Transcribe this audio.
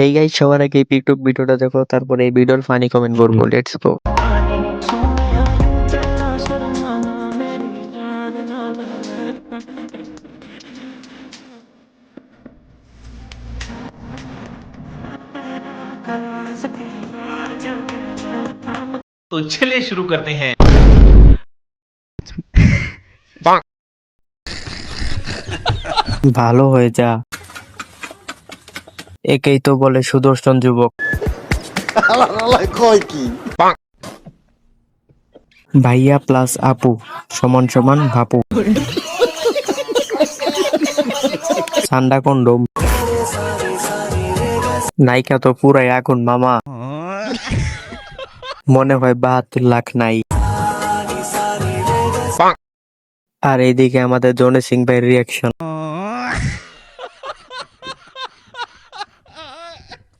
Hey guys, সবার আগে এই টিকটক ভিডিওটা দেখো, তারপরে এই ভিডিওর ফানি কমেন্ট করবো। Let's go. तो चलिए शुरू करते हैं। ভালো হয়ে যা, একেই তো বলে সুদর্শন যুবক। কয় কি ভাইয়া প্লাস আপু সমান সমান ভাপু। ঠান্ডা কন্ডম, নায়িকা তো পুরাই আগুন মামা। মনে হয় 72 লাখ নাই। আর এইদিকে আমাদের জনি সিং ভাইয়ের রিয়াকশন।